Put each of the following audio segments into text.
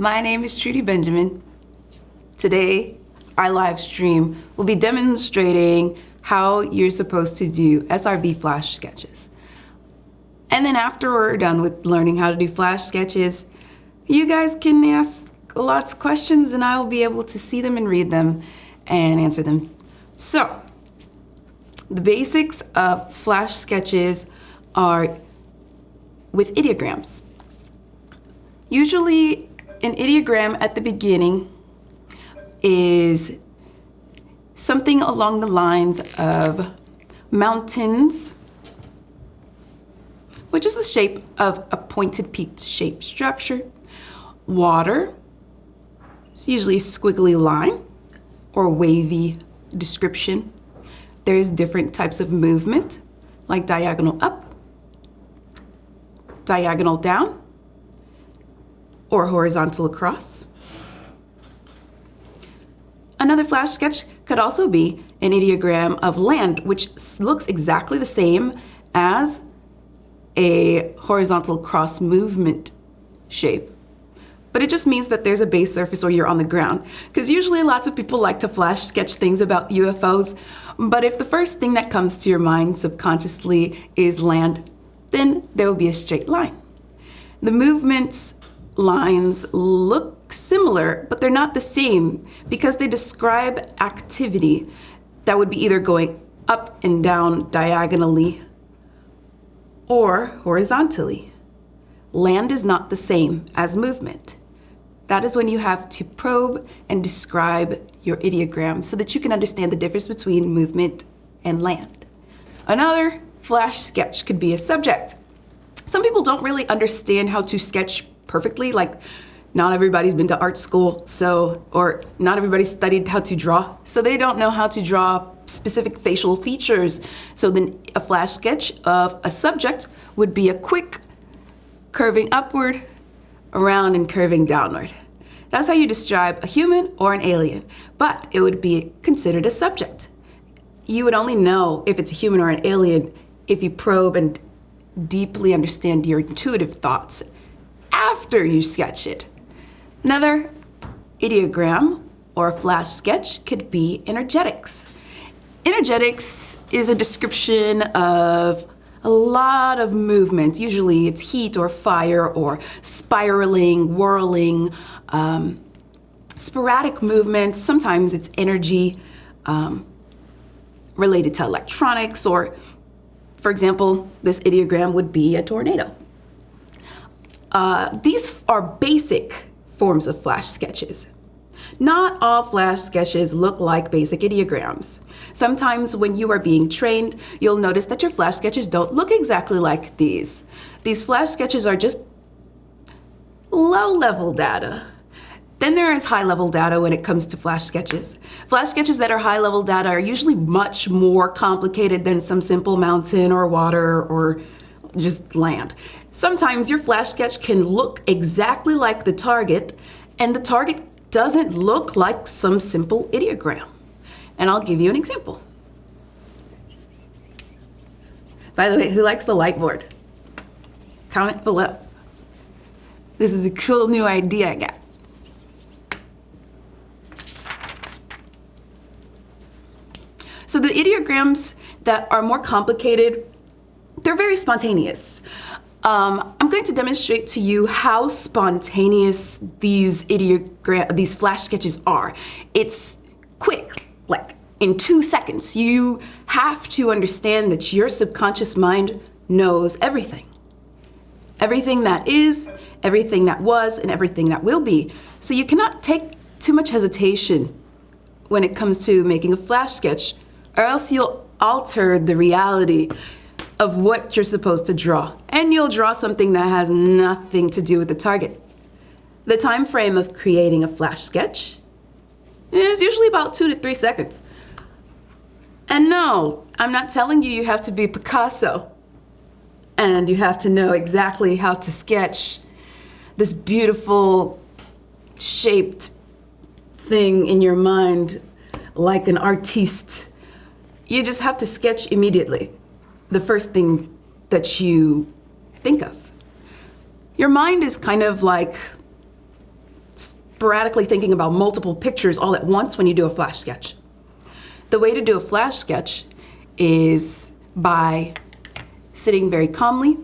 My name is Trudy Benjamin. Today, our live stream will be demonstrating how you're supposed to do SRV flash sketches. And then after we're done with learning how to do flash sketches, you guys can ask lots of questions and I will be able to see them and read them and answer them. So, the basics of flash sketches are with ideograms. Usually, an ideogram at the beginning is something along the lines of mountains, which is the shape of a pointed peaked shaped structure. Water, it's usually a squiggly line or wavy description. There's different types of movement, like diagonal up, diagonal down, or horizontal across. Another flash sketch could also be an ideogram of land, which looks exactly the same as a horizontal cross movement shape. But it just means that there's a base surface or you're on the ground. Because usually lots of people like to flash sketch things about UFOs, but if the first thing that comes to your mind subconsciously is land, then there will be a straight line. The movements lines look similar, but they're not the same because they describe activity that would be either going up and down diagonally or horizontally. Land is not the same as movement. That is when you have to probe and describe your ideogram so that you can understand the difference between movement and land. Another flash sketch could be a subject. Some people don't really understand how to sketch perfectly, like not everybody's been to art school, or not everybody studied how to draw, so they don't know how to draw specific facial features. So then a flash sketch of a subject would be a quick curving upward, around, and curving downward. That's how you describe a human or an alien, but it would be considered a subject. You would only know if it's a human or an alien if you probe and deeply understand your intuitive thoughts after you sketch it. Another ideogram or flash sketch could be energetics. Energetics is a description of a lot of movement. Usually it's heat or fire or spiraling, whirling, sporadic movements. Sometimes it's energy related to electronics, or for example, this ideogram would be a tornado. These are basic forms of flash sketches. Not all flash sketches look like basic ideograms. Sometimes when you are being trained, you'll notice that your flash sketches don't look exactly like these. These flash sketches are just low-level data. Then there is high-level data when it comes to flash sketches. Flash sketches that are high-level data are usually much more complicated than some simple mountain or water or just land. Sometimes your flash sketch can look exactly like the target, and the target doesn't look like some simple ideogram. And I'll give you an example. By the way, who likes the light board? Comment below. This is a cool new idea I got. So the ideograms that are more complicated, they're very spontaneous. I'm going to demonstrate to you how spontaneous these flash sketches are. It's quick, like in 2 seconds. You have to understand that your subconscious mind knows everything. Everything that is, everything that was, and everything that will be. So you cannot take too much hesitation when it comes to making a flash sketch, or else you'll alter the reality of what you're supposed to draw, and you'll draw something that has nothing to do with the target. The time frame of creating a flash sketch is usually about 2 to 3 seconds. And no, I'm not telling you you have to be Picasso and you have to know exactly how to sketch this beautiful shaped thing in your mind like an artiste. You just have to sketch immediately the first thing that you think of. Your mind is kind of like sporadically thinking about multiple pictures all at once when you do a flash sketch. The way to do a flash sketch is by sitting very calmly,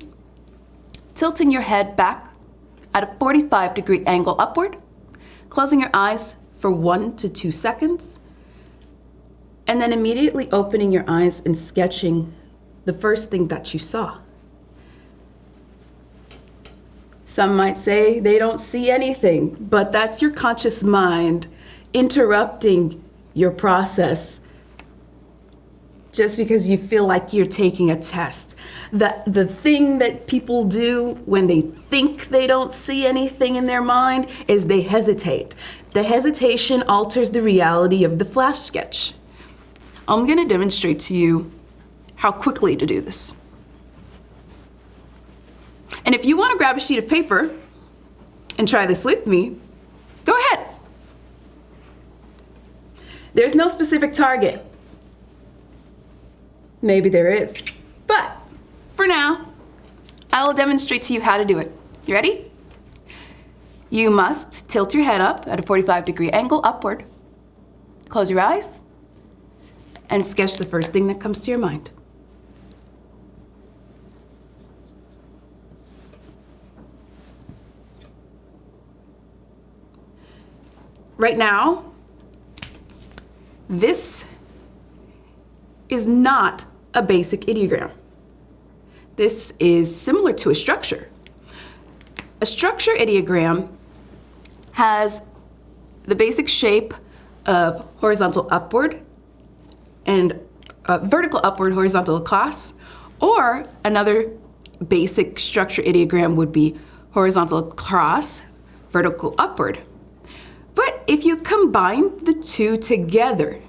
tilting your head back at a 45-degree angle upward, closing your eyes for 1 to 2 seconds, and then immediately opening your eyes and sketching the first thing that you saw. Some might say they don't see anything, but that's your conscious mind interrupting your process just because you feel like you're taking a test. The thing that people do when they think they don't see anything in their mind is they hesitate. The hesitation alters the reality of the flash sketch. I'm going to demonstrate to you how quickly to do this. And if you want to grab a sheet of paper and try this with me, go ahead. There's no specific target. Maybe there is. But for now, I will demonstrate to you how to do it. You ready? You must tilt your head up at a 45-degree angle upward, close your eyes, and sketch the first thing that comes to your mind. Right now, this is not a basic ideogram. This is similar to a structure. A structure ideogram has the basic shape of horizontal upward and vertical upward, horizontal across, or another basic structure ideogram would be horizontal across, vertical upward. But if you combine the two together,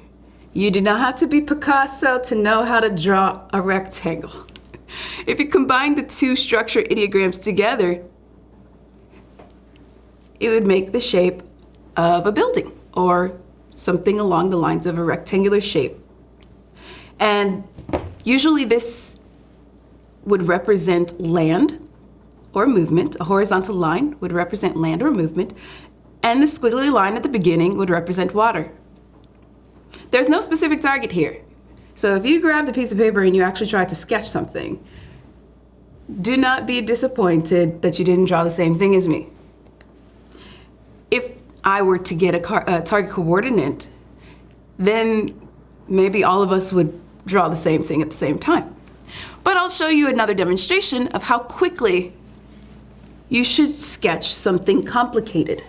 you do not have to be Picasso to know how to draw a rectangle. If you combine the two structure ideograms together, it would make the shape of a building or something along the lines of a rectangular shape. And usually this would represent land or movement. A horizontal line would represent land or movement, and the squiggly line at the beginning would represent water. There's no specific target here. So if you grabbed a piece of paper and you actually tried to sketch something, do not be disappointed that you didn't draw the same thing as me. If I were to get a target coordinate, then maybe all of us would draw the same thing at the same time. But I'll show you another demonstration of how quickly you should sketch something complicated.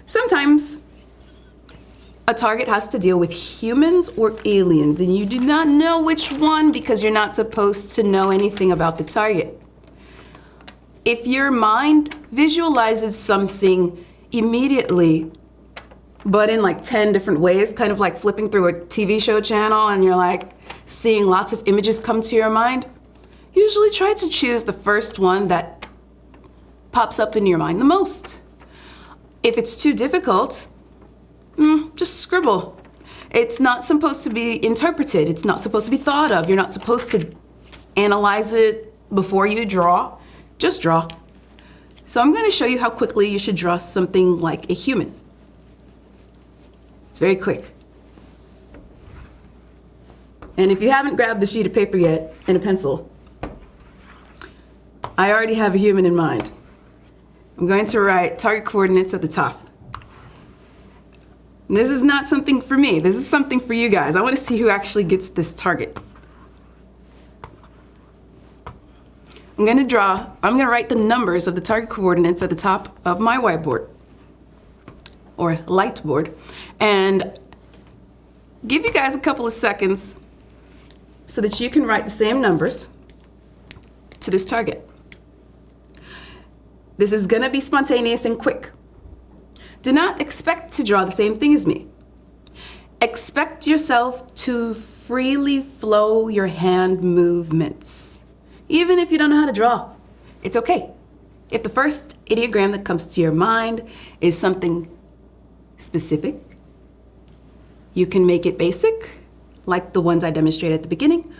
Sometimes a target has to deal with humans or aliens, and you do not know which one because you're not supposed to know anything about the target. If your mind visualizes something immediately, but in like 10 different ways, kind of like flipping through a TV show channel and you're like seeing lots of images come to your mind, usually try to choose the first one that pops up in your mind the most. If it's too difficult, just scribble. It's not supposed to be interpreted. It's not supposed to be thought of. You're not supposed to analyze it before you draw. Just draw. So I'm going to show you how quickly you should draw something like a human. It's very quick. And if you haven't grabbed the sheet of paper yet and a pencil, I already have a human in mind. I'm going to write target coordinates at the top. This is not something for me. This is something for you guys. I want to see who actually gets this target. I'm going to write the numbers of the target coordinates at the top of my whiteboard or light board and give you guys a couple of seconds so that you can write the same numbers to this target. This is going to be spontaneous and quick. Do not expect to draw the same thing as me. Expect yourself to freely flow your hand movements. Even if you don't know how to draw, it's okay. If the first ideogram that comes to your mind is something specific, you can make it basic, like the ones I demonstrated at the beginning,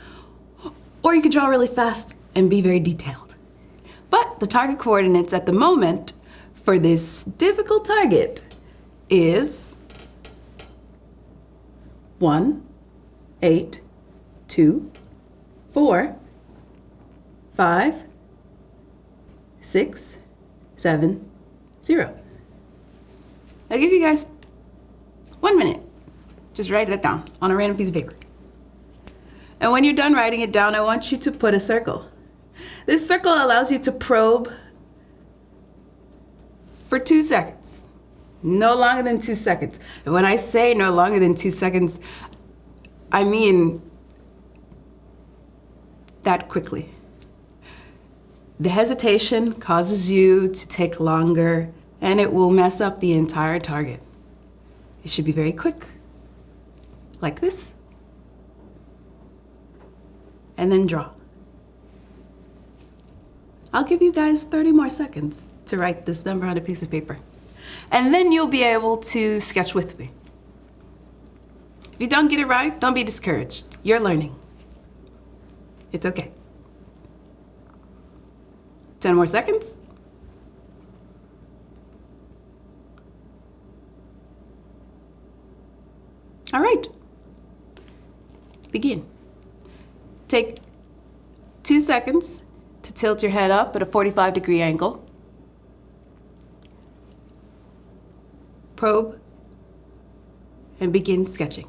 or you can draw really fast and be very detailed. But the target coordinates at the moment for this difficult target is 1, 8, 2, 4, 5, 6, 7, 0. I'll give you guys 1 minute. Just write that down on a random piece of paper. And when you're done writing it down, I want you to put a circle. This circle allows you to probe for 2 seconds. No longer than 2 seconds. And when I say no longer than 2 seconds, I mean that quickly. The hesitation causes you to take longer, and it will mess up the entire target. It should be very quick, like this, and then draw. I'll give you guys 30 more seconds to write this number on a piece of paper, and then you'll be able to sketch with me. If you don't get it right, don't be discouraged. You're learning. It's okay. 10 more seconds. All right. Begin. Take 2 seconds to tilt your head up at a 45-degree angle. Probe and begin sketching.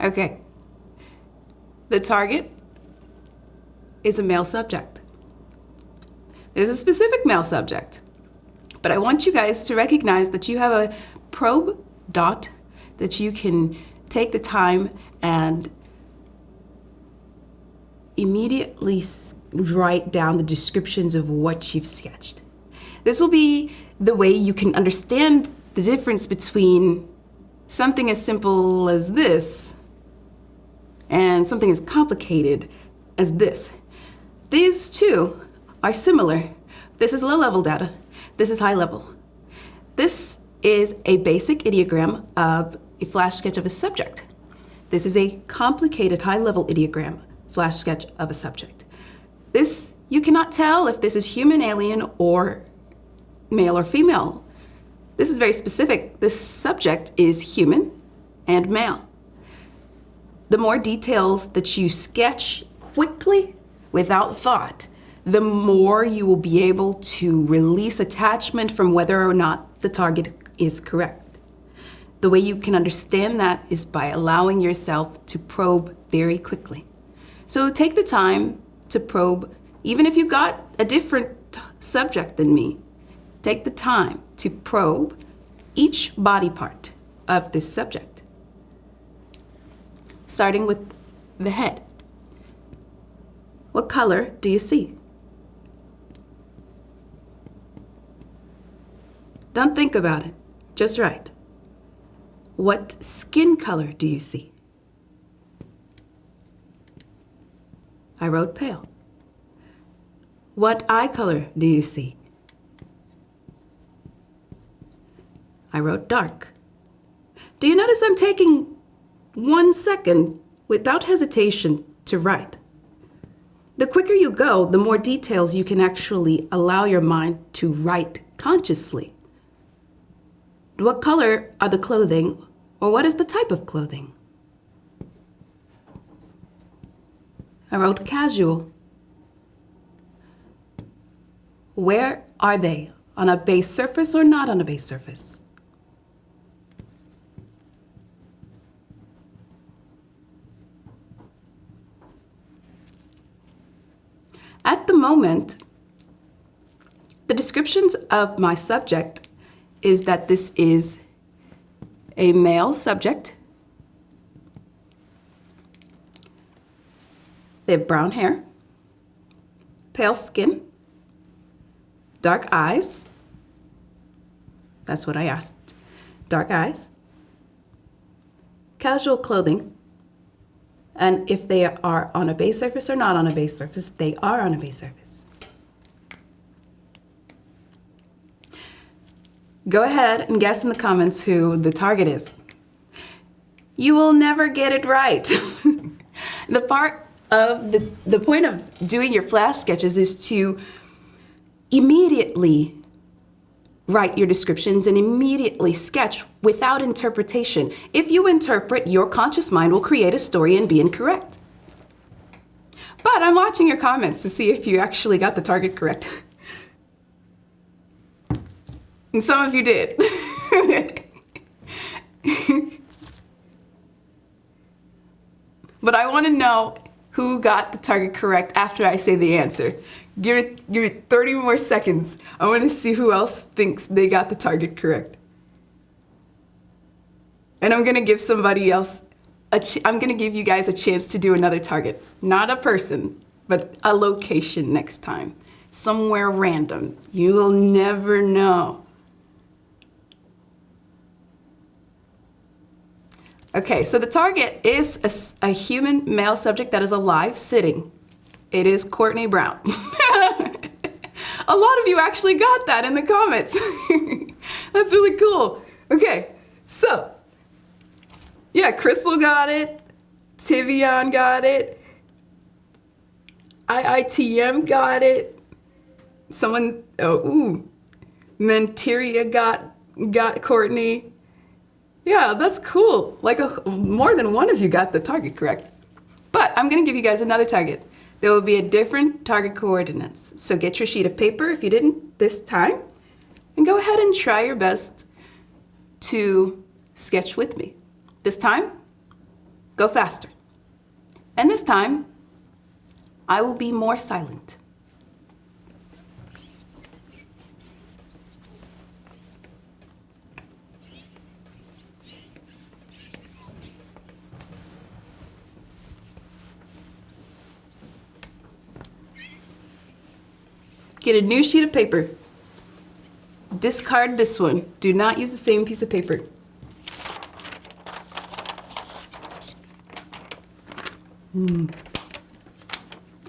Okay. The target is a male subject. There's a specific male subject, but I want you guys to recognize that you have a probe dot that you can take the time and immediately write down the descriptions of what you've sketched. This will be the way you can understand the difference between something as simple as this and something as complicated as this. These two are similar. This is low-level data. This is high-level. This is a basic ideogram of a flash sketch of a subject. This is a complicated high-level ideogram, flash sketch of a subject. This, you cannot tell if this is human, alien, or male or female. This is very specific. This subject is human and male. The more details that you sketch quickly without thought, the more you will be able to release attachment from whether or not the target is correct. The way you can understand that is by allowing yourself to probe very quickly. So take the time to probe, even if you got a different subject than me, take the time to probe each body part of this subject. Starting with the head. What color do you see? Don't think about it, just write. What skin color do you see? I wrote pale. What eye color do you see? I wrote dark. Do you notice I'm taking 1 second without hesitation to write? The quicker you go, the more details you can actually allow your mind to write consciously. What color are the clothing, or what is the type of clothing? I wrote casual. Where are they? On a base surface or not on a base surface? At the moment, the descriptions of my subject is that this is a male subject. They have brown hair, pale skin, dark eyes. That's what I asked. Dark eyes, casual clothing, and if they are on a base surface or not on a base surface, they are on a base surface. Go ahead and guess in the comments who the target is. You will never get it right. The part of the point of doing your flash sketches is to immediately write your descriptions and immediately sketch without interpretation. If you interpret, your conscious mind will create a story and be incorrect. But I'm watching your comments to see if you actually got the target correct. And some of you did. But I want to know who got the target correct after I say the answer. Give it 30 more seconds. I want to see who else thinks they got the target correct. And I'm going to give somebody else, I'm going to give you guys a chance to do another target. Not a person, but a location next time. Somewhere random. You will never know. Okay, so the target is a human male subject that is alive, sitting. It is Courtney Brown. A lot of you actually got that in the comments. That's really cool. Okay, so, yeah, Crystal got it. Tivion got it. IITM got it. Someone, Menteria got Courtney. Yeah, that's cool. Like more than one of you got the target correct. But I'm gonna give you guys another target. There will be a different target coordinates. So get your sheet of paper if you didn't this time, and go ahead and try your best to sketch with me. This time, go faster. And this time, I will be more silent. Get a new sheet of paper. Discard this one. Do not use the same piece of paper.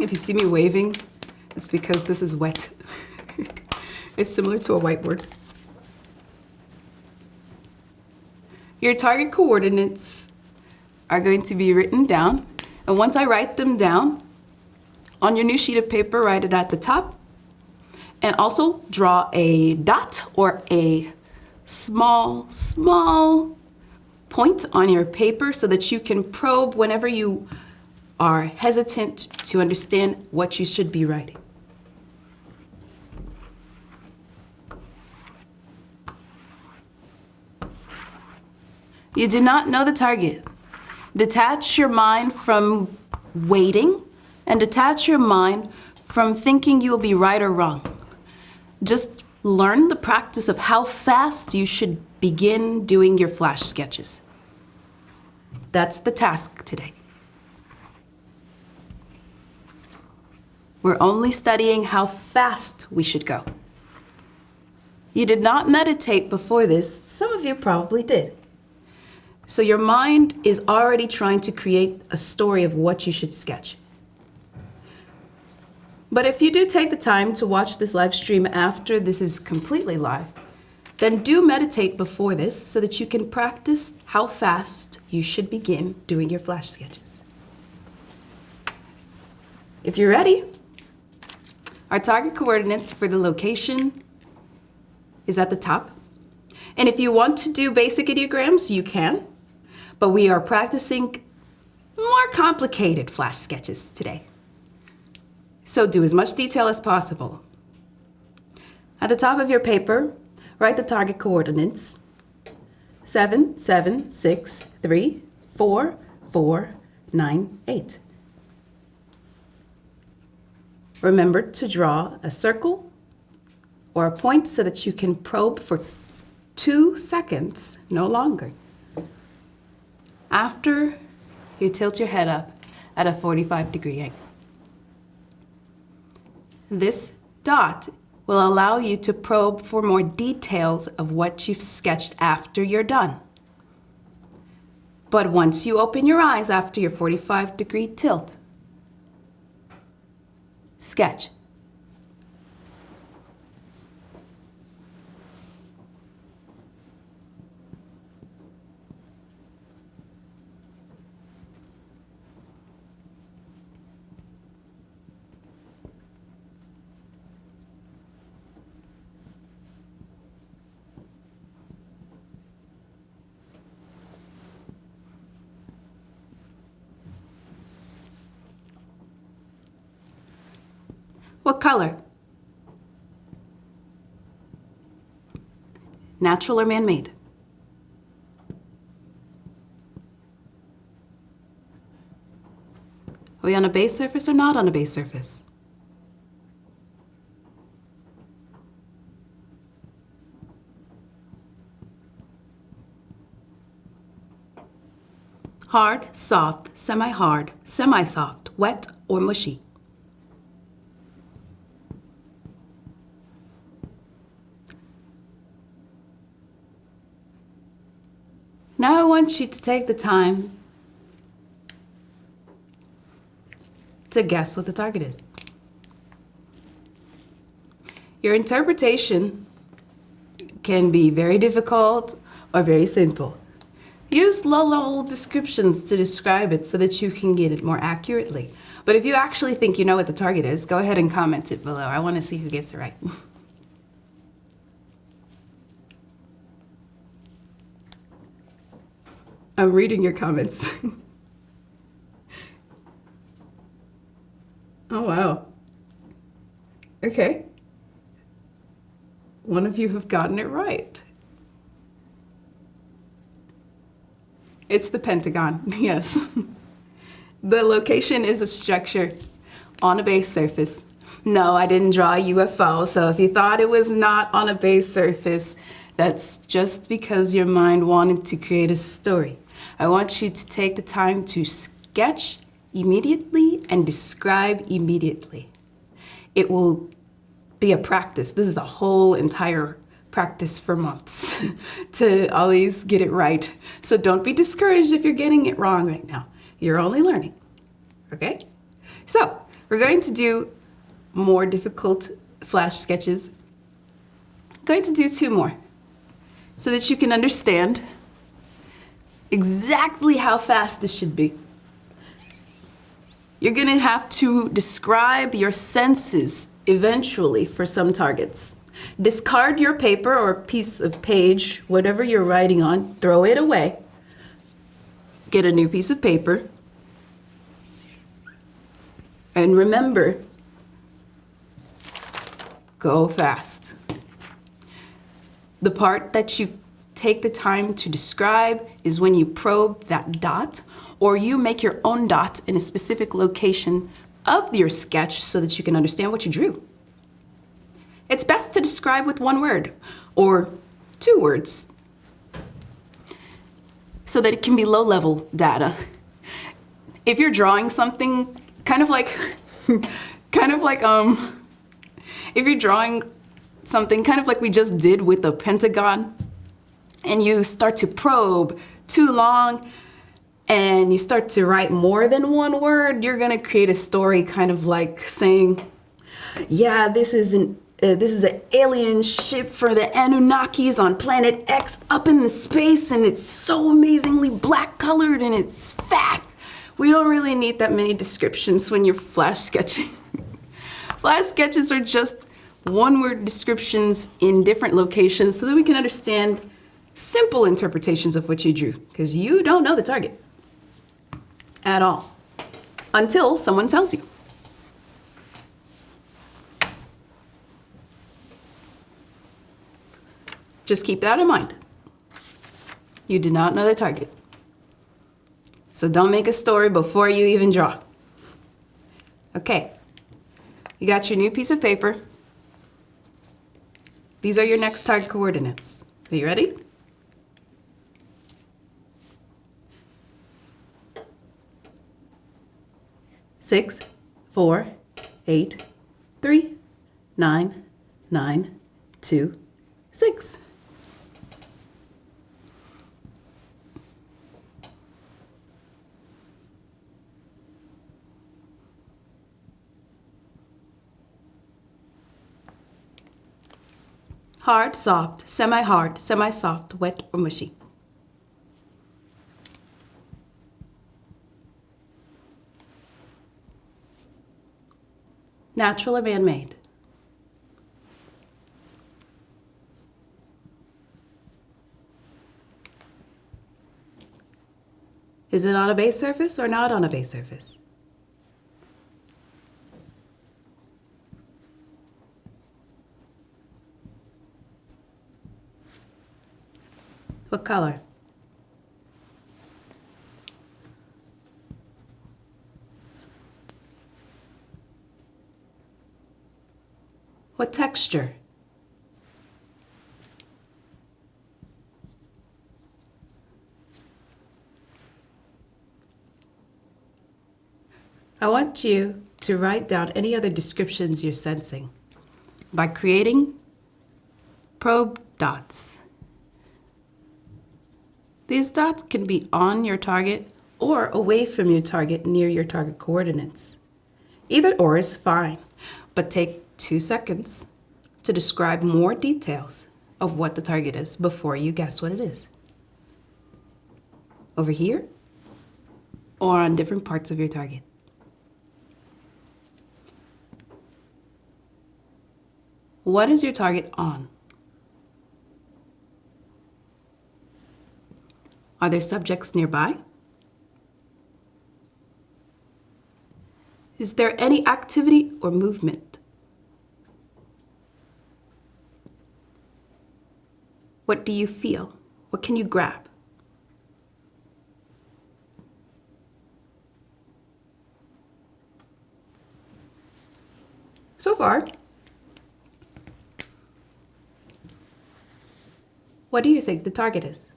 If you see me waving, it's because this is wet. It's similar to a whiteboard. Your target coordinates are going to be written down. And once I write them down, on your new sheet of paper, write it at the top. And also draw a dot or a small point on your paper so that you can probe whenever you are hesitant to understand what you should be writing. You do not know the target. Detach your mind from waiting and detach your mind from thinking you will be right or wrong. Just learn the practice of how fast you should begin doing your flash sketches. That's the task today. We're only studying how fast we should go. You did not meditate before this. Some of you probably did. So your mind is already trying to create a story of what you should sketch. But if you do take the time to watch this live stream after this is completely live, then do meditate before this so that you can practice how fast you should begin doing your flash sketches. If you're ready, our target coordinates for the location is at the top. And if you want to do basic ideograms, you can, but we are practicing more complicated flash sketches today. So do as much detail as possible. At the top of your paper, write the target coordinates: 7, 7, 6, 3, 4, 4, 9, 8. Remember to draw a circle or a point so that you can probe for 2 seconds, no longer. After you tilt your head up at a 45-degree angle. This dot will allow you to probe for more details of what you've sketched after you're done. But once you open your eyes after your 45-degree tilt, sketch. What color? Natural or man-made? Are we on a base surface or not on a base surface? Hard, soft, semi-hard, semi-soft, wet, or mushy? Now I want you to take the time to guess what the target is. Your interpretation can be very difficult or very simple. Use low-level descriptions to describe it so that you can get it more accurately. But if you actually think you know what the target is, go ahead and comment it below. I want to see who gets it right. I'm reading your comments. Oh, wow. Okay. One of you have gotten it right. It's the Pentagon, yes. The location is a structure on a base surface. No, I didn't draw a UFO, so if you thought it was not on a base surface, that's just because your mind wanted to create a story. I want you to take the time to sketch immediately and describe immediately. It will be a practice. This is a whole entire practice for months to always get it right. So don't be discouraged if you're getting it wrong right now. You're only learning, okay? So we're going to do more difficult flash sketches. I'm going to do 2 more so that you can understand exactly how fast this should be. You're gonna have to describe your senses eventually for some targets. Discard your paper or piece of page, whatever you're writing on, throw it away. Get a new piece of paper. And remember, go fast. The part that you take the time to describe is when you probe that dot, or you make your own dot in a specific location of your sketch so that you can understand what you drew. It's best to describe with 1 word or 2 words so that it can be low-level data. If you're drawing something kind of like if you're drawing something kind of like we just did with the Pentagon, and you start to probe too long and you start to write more than 1 word, you're gonna create a story kind of like saying, yeah, this is an this is an alien ship for the Anunnakis on planet X up in the space, and it's so amazingly black colored and it's fast. We don't really need that many descriptions when you're flash sketching. Flash sketches are just one-word descriptions in different locations so that we can understand simple interpretations of what you drew, because you don't know the target at all until someone tells you. Just keep that in mind. You do not know the target. So don't make a story before you even draw. Okay, you got your new piece of paper. These are your next target coordinates. Are you ready? Six, 4, 8, 3, 9, 9, 2, 6. Hard, soft, semi-hard, semi-soft, wet, or mushy. Natural or man-made? Is it on a base surface or not on a base surface? What color? What texture? I want you to write down any other descriptions you're sensing by creating probe dots. These dots can be on your target or away from your target near your target coordinates. Either or is fine, but take 2 seconds to describe more details of what the target is before you guess what it is. Over here or on different parts of your target. What is your target on? Are there subjects nearby? Is there any activity or movement? What do you feel? What can you grab? So far, what do you think the target is?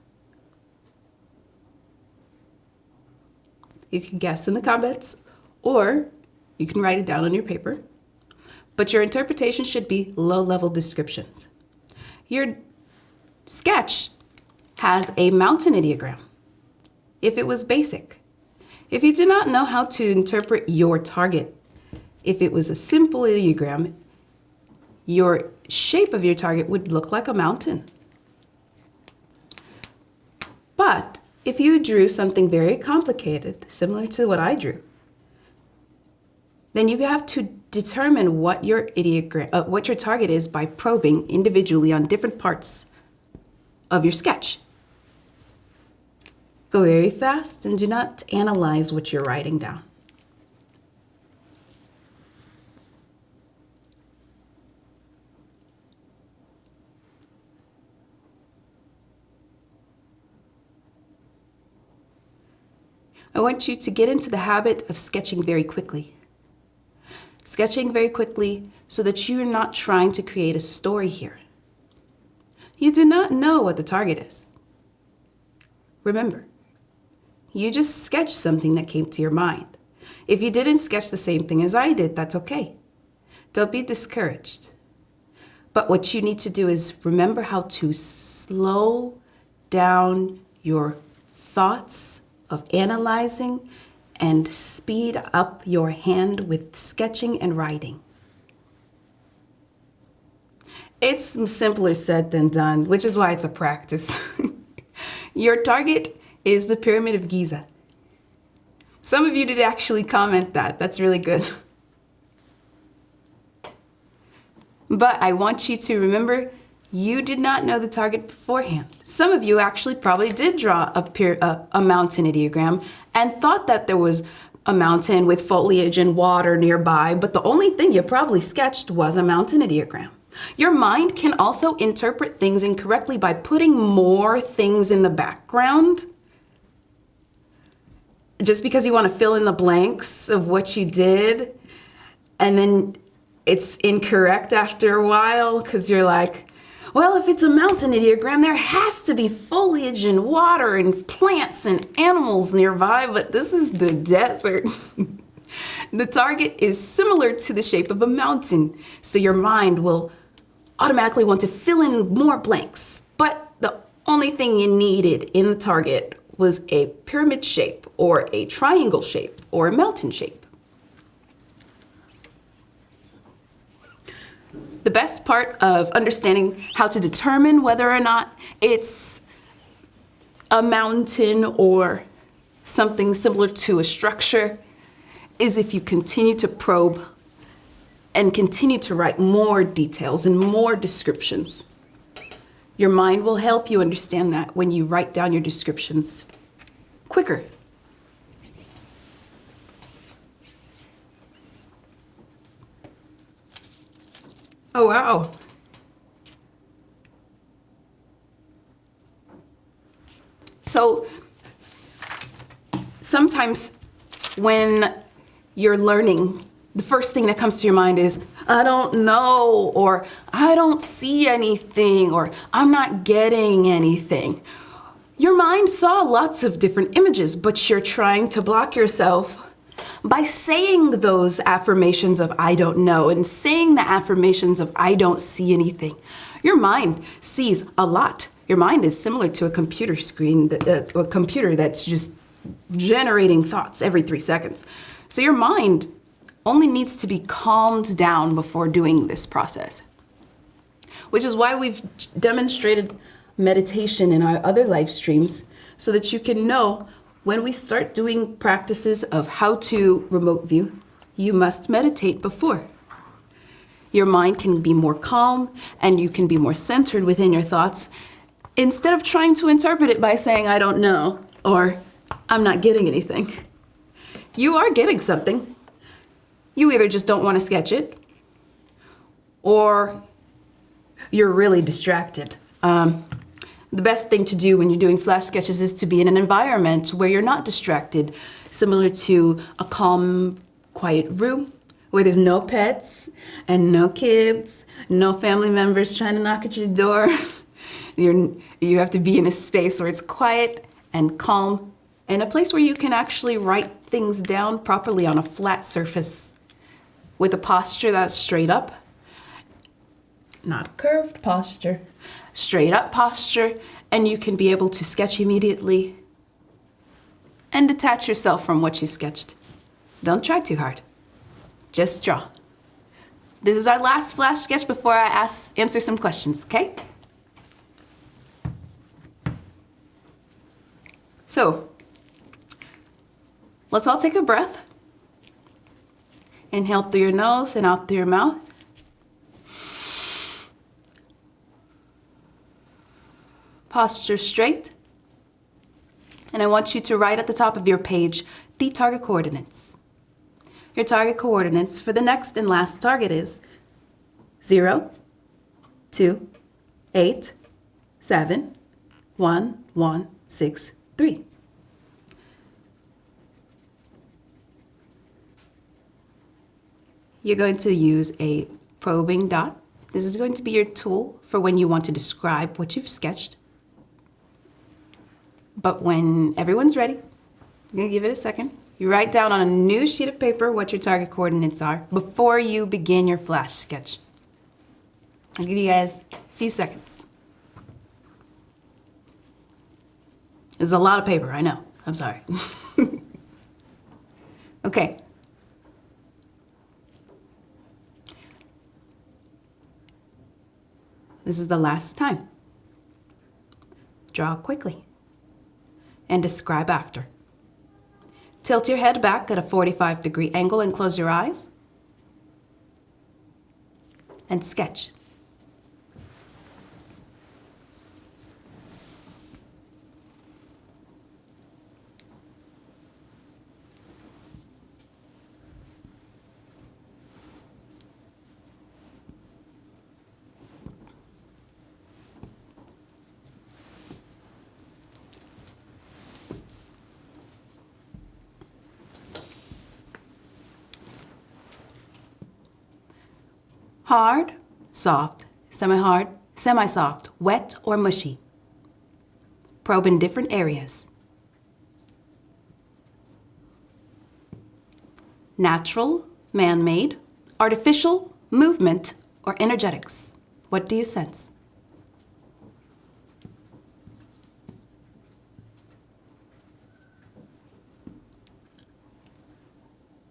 You can guess in the comments, or you can write it down on your paper. But your interpretation should be low-level descriptions. Your sketch has a mountain ideogram, if it was basic. If you do not know how to interpret your target, if it was a simple ideogram, your shape of your target would look like a mountain. But if you drew something very complicated, similar to what I drew, then you have to determine what your target is by probing individually on different parts of your sketch. Go very fast and do not analyze what you're writing down. I want you to get into the habit of sketching very quickly. Sketching very quickly so that you're not trying to create a story here. You do not know what the target is. Remember, you just sketched something that came to your mind. If you didn't sketch the same thing as I did, that's okay. Don't be discouraged. But what you need to do is remember how to slow down your thoughts of analyzing and speed up your hand with sketching and writing. It's simpler said than done, which is why it's a practice. Your target is the Pyramid of Giza. Some of you did actually comment that. That's really good. But I want you to remember, you did not know the target beforehand. Some of you actually probably did draw a mountain ideogram and thought that there was a mountain with foliage and water nearby, but the only thing you probably sketched was a mountain ideogram. Your mind can also interpret things incorrectly by putting more things in the background. Just because you want to fill in the blanks of what you did, and then it's incorrect after a while because you're like, well, if it's a mountain ideogram, there has to be foliage and water and plants and animals nearby, but this is the desert. The target is similar to the shape of a mountain, so your mind will automatically want to fill in more blanks. But the only thing you needed in the target was a pyramid shape or a triangle shape or a mountain shape. The best part of understanding how to determine whether or not it's a mountain or something similar to a structure is if you continue to probe and continue to write more details and more descriptions. Your mind will help you understand that when you write down your descriptions quicker. Oh, wow. So sometimes when you're learning, the first thing that comes to your mind is, I don't know, or I don't see anything, or I'm not getting anything. Your mind saw lots of different images, but you're trying to block yourself by saying those affirmations of I don't know and saying the affirmations of I don't see anything. Your mind sees a lot. Your mind is similar to a computer screen, a computer that's just generating thoughts every 3 seconds. So your mind only needs to be calmed down before doing this process, which is why we've demonstrated meditation in our other live streams so that you can know when we start doing practices of how to remote view, you must meditate before. Your mind can be more calm and you can be more centered within your thoughts instead of trying to interpret it by saying, I don't know, or I'm not getting anything. You are getting something. You either just don't want to sketch it or you're really distracted. The best thing to do when you're doing flash sketches is to be in an environment where you're not distracted, similar to a calm, quiet room where there's no pets and no kids, no family members trying to knock at your door. You have to be in a space where it's quiet and calm, and a place where you can actually write things down properly on a flat surface with a posture that's straight up, not curved posture, straight up posture, and you can be able to sketch immediately and detach yourself from what you sketched. Don't try too hard. Just draw. This is our last flash sketch before I answer some questions, okay? So, let's all take a breath. Inhale through your nose and out through your mouth. Posture straight. And I want you to write at the top of your page the target coordinates. Your target coordinates for the next and last target is 0, 2, 8, 7, 1, 1, 6, 3. You're going to use a probing dot. This is going to be your tool for when you want to describe what you've sketched. But when everyone's ready, I'm going to give it a second. You write down on a new sheet of paper what your target coordinates are before you begin your flash sketch. I'll give you guys a few seconds. There's a lot of paper, I know. I'm sorry. Okay. This is the last time. Draw quickly and describe after. Tilt your head back at a 45-degree angle and close your eyes. And sketch. Hard, soft, semi-hard, semi-soft, wet or mushy. Probe in different areas. Natural, man-made, artificial, movement, or energetics. What do you sense?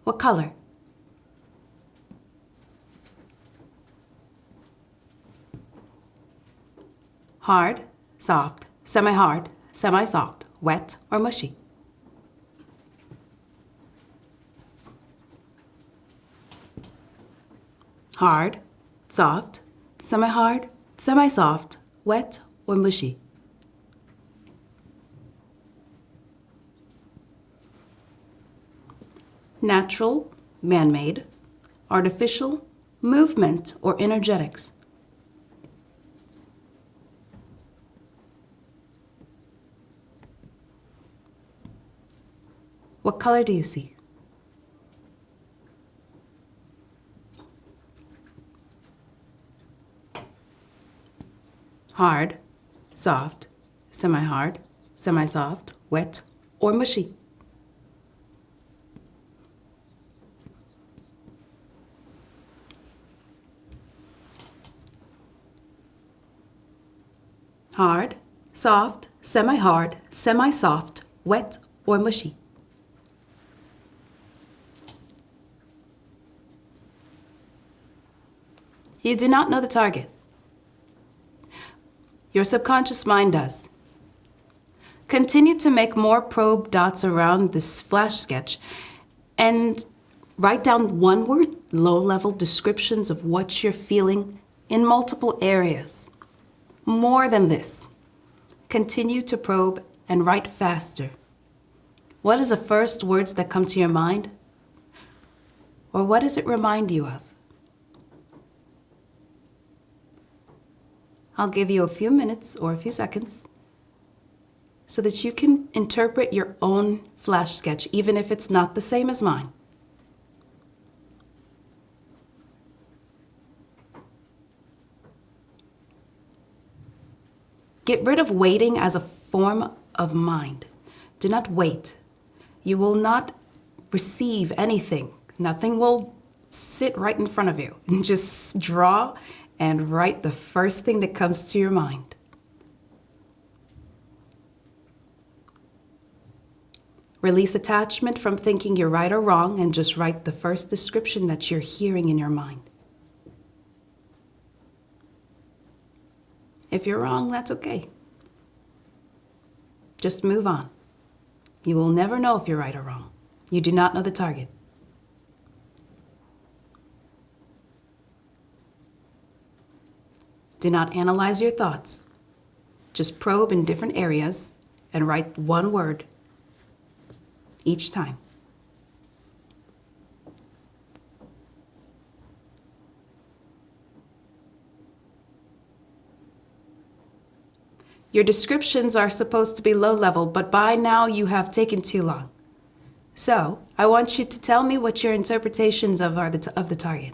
What color? Hard, soft, semi-hard, semi-soft, wet, or mushy. Hard, soft, semi-hard, semi-soft, wet, or mushy. Natural, man-made, artificial, movement, or energetics. What color do you see? Hard, soft, semi-hard, semi-soft, wet, or mushy. Hard, soft, semi-hard, semi-soft, wet, or mushy. You do not know the target. Your subconscious mind does. Continue to make more probe dots around this flash sketch and write down one-word, low-level descriptions of what you're feeling in multiple areas. More than this. Continue to probe and write faster. What is the first words that come to your mind? Or what does it remind you of? I'll give you a few minutes or a few seconds so that you can interpret your own flash sketch, even if it's not the same as mine. Get rid of waiting as a form of mind. Do not wait. You will not receive anything. Nothing will sit right in front of you. Just draw and write the first thing that comes to your mind. Release attachment from thinking you're right or wrong and just write the first description that you're hearing in your mind. If you're wrong, that's okay. Just move on. You will never know if you're right or wrong. You do not know the target. Do not analyze your thoughts. Just probe in different areas and write one word each time. Your descriptions are supposed to be low level, but by now you have taken too long. So, I want you to tell me what your interpretations of the target.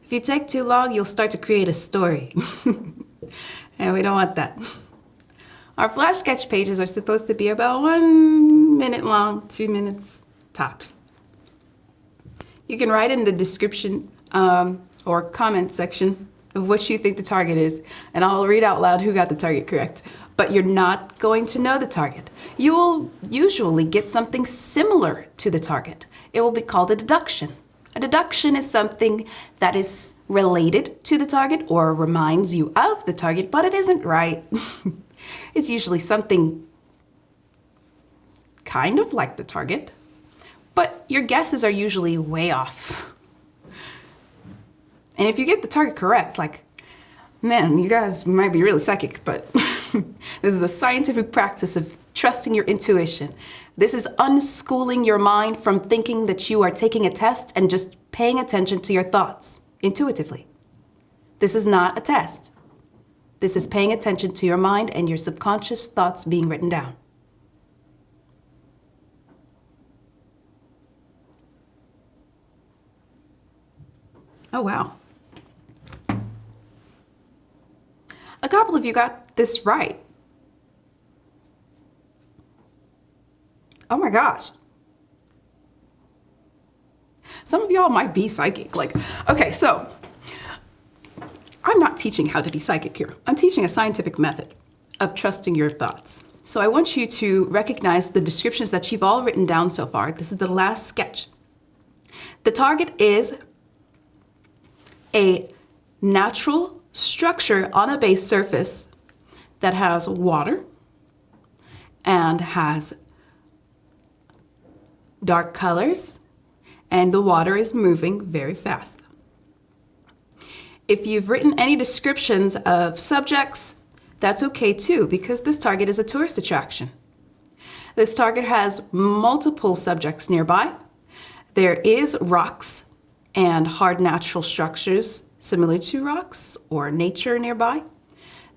If you take too long, you'll start to create a story. And we don't want that. Our flash sketch pages are supposed to be about 1 minute long, 2 minutes tops. You can write in the description or comment section of what you think the target is, and I'll read out loud who got the target correct. But you're not going to know the target. You will usually get something similar to the target. It will be called a deduction. A deduction is something that is related to the target or reminds you of the target, but it isn't right. It's usually something kind of like the target, but your guesses are usually way off. And if you get the target correct, like, man, you guys might be really psychic, but this is a scientific practice of trusting your intuition. This is unschooling your mind from thinking that you are taking a test and just paying attention to your thoughts intuitively. This is not a test. This is paying attention to your mind and your subconscious thoughts being written down. Oh, wow. A couple of you got this right. Oh my gosh. Some of y'all might be psychic. Like, okay, so I'm not teaching how to be psychic here. I'm teaching a scientific method of trusting your thoughts. So I want you to recognize the descriptions that you've all written down so far. This is the last sketch. The target is a natural structure on a base surface that has water and has dark colors, and the water is moving very fast. If you've written any descriptions of subjects, that's okay too, because this target is a tourist attraction. This target has multiple subjects nearby. There is rocks and hard natural structures similar to rocks or nature nearby.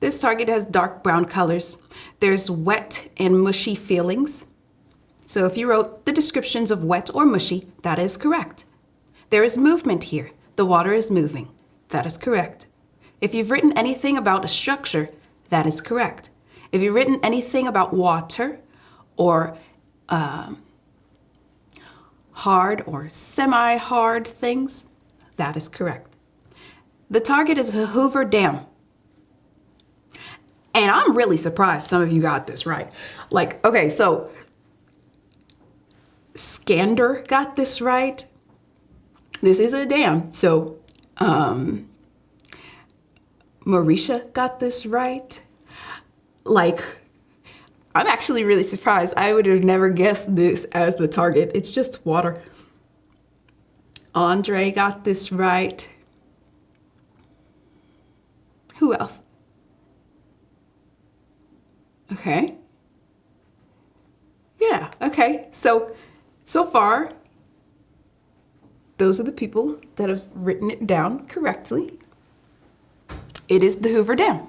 This target has dark brown colors. There's wet and mushy feelings. So if you wrote the descriptions of wet or mushy, that is correct. There is movement here. The water is moving. That is correct. If you've written anything about a structure, that is correct. If you've written anything about water or hard or semi-hard things, that is correct. The target is a Hoover Dam. And I'm really surprised some of you got this right. Like, okay, so Skander got this right. This is a dam. So Marisha got this right. Like, I'm actually really surprised. I would have never guessed this as the target. It's just water. Andre got this right. Who else? Okay. Yeah, okay. So far, those are the people that have written it down correctly. It is the Hoover Dam.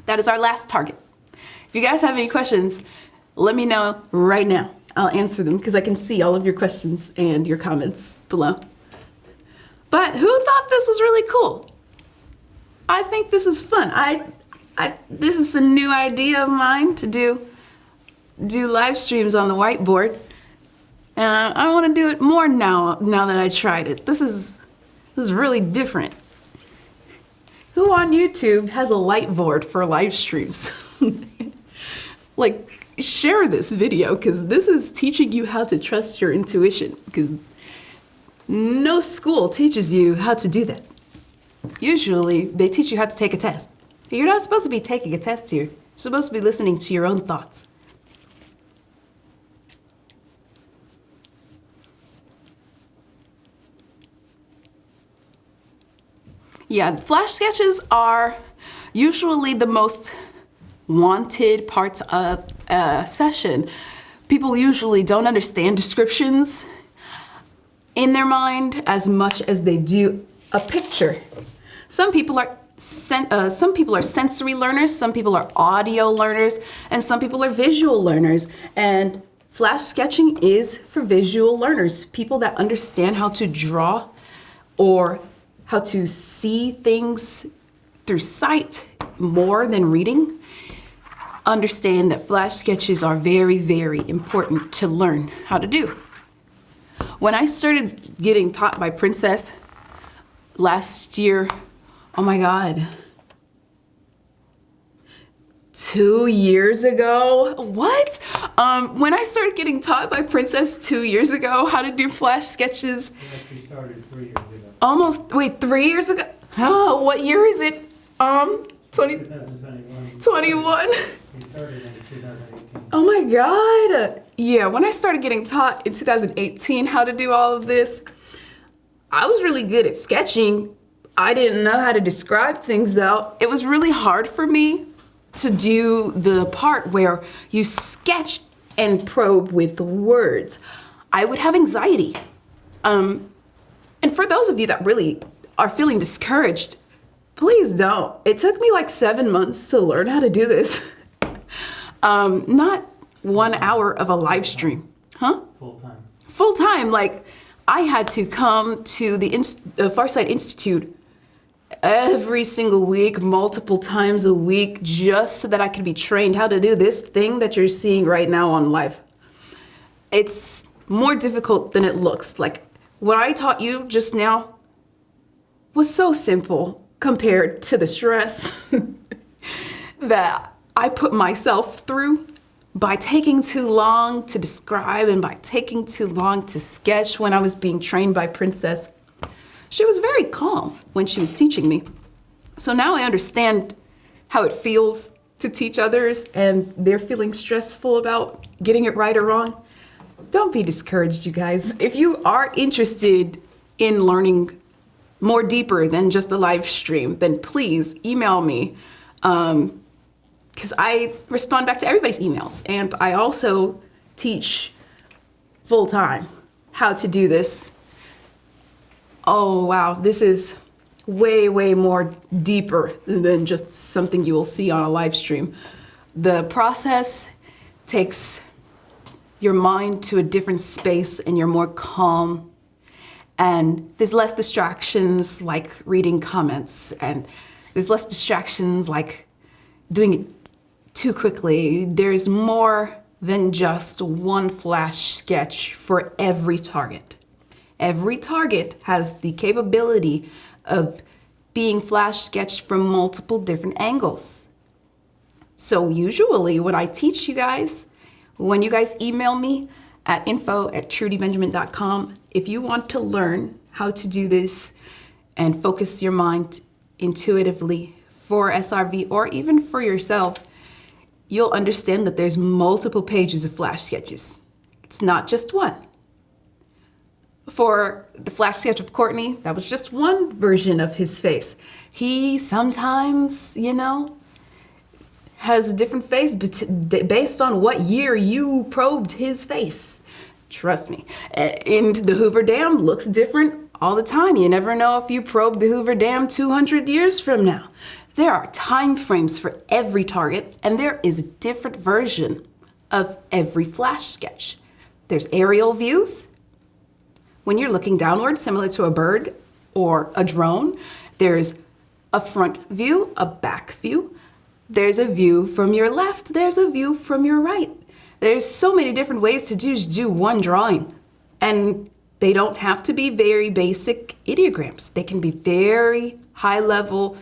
That is our last target. If you guys have any questions, let me know right now. I'll answer them because I can see all of your questions and your comments below. But who thought this was really cool? I think this is fun. This is a new idea of mine to do live streams on the whiteboard. And I want to do it more now that I tried it. This is really different. Who on YouTube has a light board for live streams? Like, share this video because this is teaching you how to trust your intuition, because no school teaches you how to do that. Usually they teach you how to take a test. You're not supposed to be taking a test here. You're supposed to be listening to your own thoughts. Yeah, flash sketches are usually the most wanted parts of a session. People usually don't understand descriptions in their mind as much as they do a picture. Some people are sensory learners, some people are audio learners, and some people are visual learners. And flash sketching is for visual learners, people that understand how to draw or how to see things through sight more than reading. Understand that flash sketches are very, very important to learn how to do. When I started getting taught by Princess last year, oh my God, 2 years ago. What? When I started getting taught by Princess 2 years ago how to do flash sketches. We actually started 3 years ago. Almost, wait, 3 years ago? Oh, what year is it? 2021. 21? We started in 2018. Oh my God. Yeah, when I started getting taught in 2018 how to do all of this, I was really good at sketching. I didn't know how to describe things though. It was really hard for me to do the part where you sketch and probe with words. I would have anxiety. And for those of you that really are feeling discouraged, please don't. It took me like 7 months to learn how to do this. Not 1 hour of a live stream. Huh? Full time. Full time. Like, I had to come to the Farsight Institute every single week, multiple times a week, just so that I could be trained how to do this thing that you're seeing right now on live. It's more difficult than it looks. Like, what I taught you just now was so simple compared to the stress that I put myself through by taking too long to describe and by taking too long to sketch when I was being trained by Princess. She was very calm when she was teaching me. So now I understand how it feels to teach others and they're feeling stressful about getting it right or wrong. Don't be discouraged, you guys. If you are interested in learning more deeper than just a live stream, then please email me. Because I respond back to everybody's emails. And I also teach full time how to do this. Oh, wow. This is way, way more deeper than just something you will see on a live stream. The process takes your mind to a different space and you're more calm. And there's less distractions like reading comments, and there's less distractions like doing it too quickly. There's more than just one flash sketch for every target. Every target has the capability of being flash sketched from multiple different angles. So usually when I teach you guys, when you guys email me at info@trudybenjamin.com, if you want to learn how to do this and focus your mind intuitively for SRV or even for yourself, you'll understand that there's multiple pages of flash sketches. It's not just one. For the flash sketch of Courtney, that was just one version of his face. He sometimes, has a different face based on what year you probed his face. Trust me. And the Hoover Dam looks different all the time. You never know if you probed the Hoover Dam 200 years from now. There are time frames for every target, and there is a different version of every flash sketch. There's aerial views. When you're looking downward, similar to a bird or a drone, there's a front view, a back view. There's a view from your left. There's a view from your right. There's so many different ways to just do one drawing. And they don't have to be very basic ideograms. They can be very high level,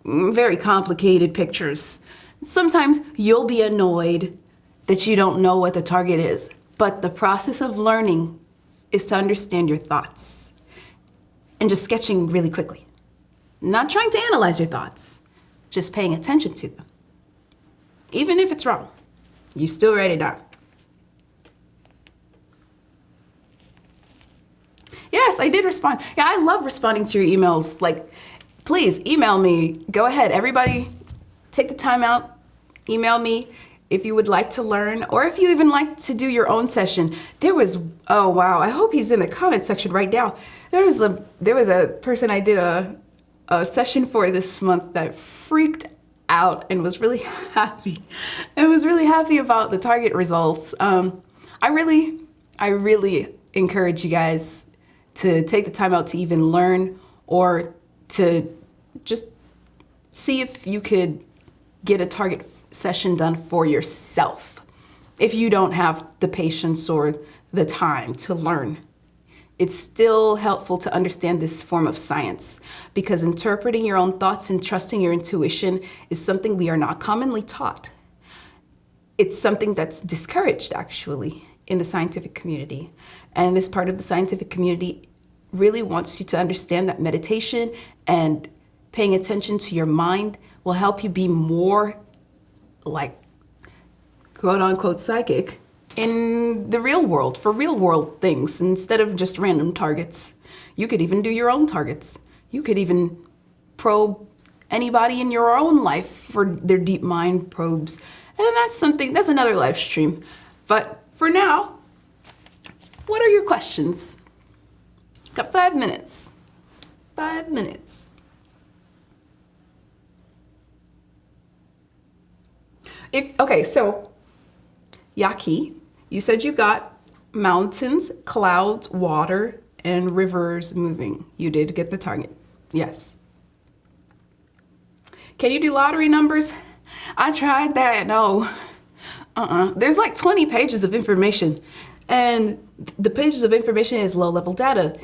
very complicated pictures. Sometimes you'll be annoyed that you don't know what the target is. But the process of learning is to understand your thoughts and just sketching really quickly. Not trying to analyze your thoughts, just paying attention to them. Even if it's wrong, you still write it down. Yes, I did respond. Yeah, I love responding to your emails. Like, please email me. Go ahead, everybody, take the time out, email me if you would like to learn, or if you even like to do your own session. Oh wow, I hope he's in the comment section right now. There was a person I did a session for this month that freaked out and was really happy. I was really happy about the target results. I really encourage you guys to take the time out to even learn or to just see if you could get a target session done for yourself if you don't have the patience or the time to learn it's still helpful to understand this form of science, because interpreting your own thoughts and trusting your intuition is something we are not commonly taught. It's something that's discouraged, actually, in the scientific community. And this part of the scientific community really wants you to understand that meditation and paying attention to your mind will help you be more like quote unquote psychic in the real world, for real world things, instead of just random targets. You could even do your own targets. You could even probe anybody in your own life for their deep mind probes. And that's another live stream. But for now, what are your questions? Got 5 minutes. 5 minutes. So Yaki, you said you got mountains, clouds, water, and rivers moving. You did get the target. Yes. Can you do lottery numbers? I tried that. No. There's like 20 pages of information, and the pages of information is low-level data.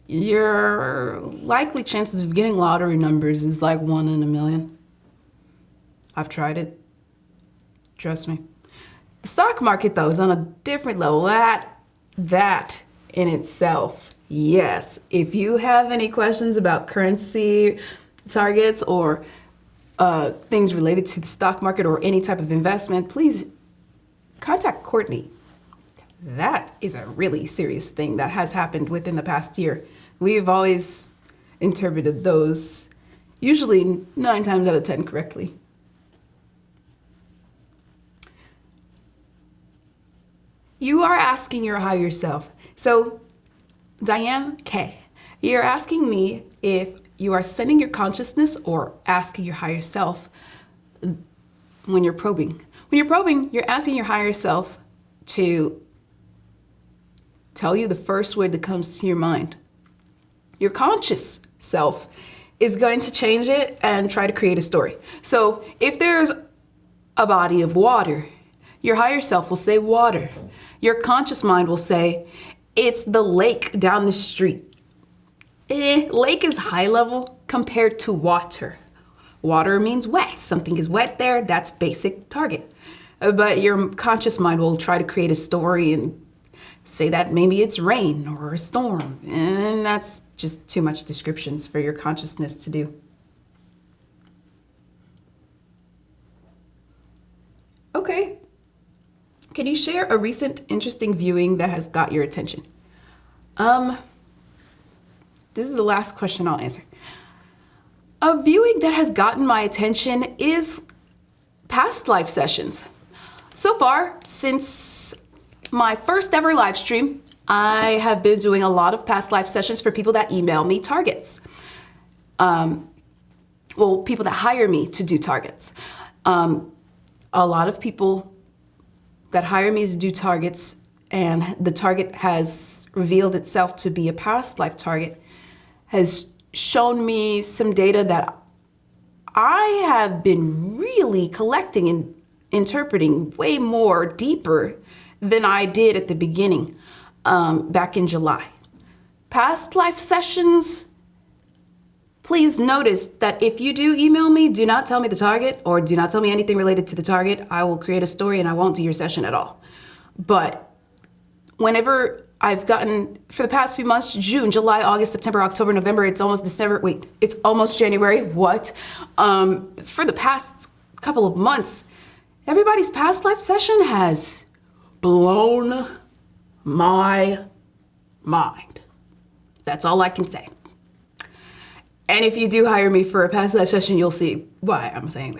Your likely chances of getting lottery numbers is like 1 in a million. I've tried it. Trust me. The stock market, though, is on a different level. That in itself, yes. If you have any questions about currency targets or things related to the stock market or any type of investment, please contact Courtney. That is a really serious thing that has happened within the past year. We've always interpreted those, usually 9 times out of 10 correctly. You are asking your higher self. So, Diane K., you're asking me if you are sending your consciousness or asking your higher self when you're probing. When you're probing, you're asking your higher self to tell you the first word that comes to your mind. Your conscious self is going to change it and try to create a story. So if there's a body of water, your higher self will say water. Your conscious mind will say, it's the lake down the street. Lake is high level compared to water. Water means wet. Something is wet there, that's basic target. But your conscious mind will try to create a story and say that maybe it's rain or a storm. And that's just too much descriptions for your consciousness to do. Okay. Can you share a recent interesting viewing that has got your attention? This is the last question I'll answer. A viewing that has gotten my attention is past live sessions. So far, since my first ever live stream, I have been doing a lot of past live sessions for people that email me targets. People that hire me to do targets. A lot of people that hire me to do targets and the target has revealed itself to be a past life target has shown me some data that I have been really collecting and interpreting way more deeper than I did at the beginning, back in July. Past life sessions, please notice that if you do email me, do not tell me the target or do not tell me anything related to the target. I will create a story and I won't do your session at all. But whenever I've gotten, for the past few months, June, July, August, September, October, November, it's almost December, it's almost January, what? For the past couple of months, everybody's past life session has blown my mind. That's all I can say. And if you do hire me for a past life session, you'll see why I'm saying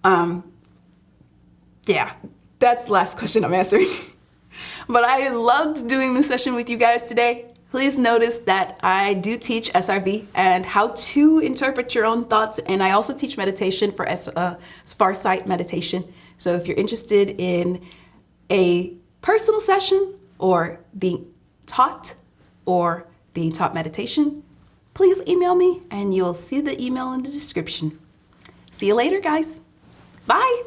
that. Yeah, that's the last question I'm answering. But I loved doing this session with you guys today. Please notice that I do teach SRV and how to interpret your own thoughts. And I also teach meditation for Farsight meditation. So if you're interested in a personal session or being taught meditation, please email me and you'll see the email in the description. See you later, guys. Bye.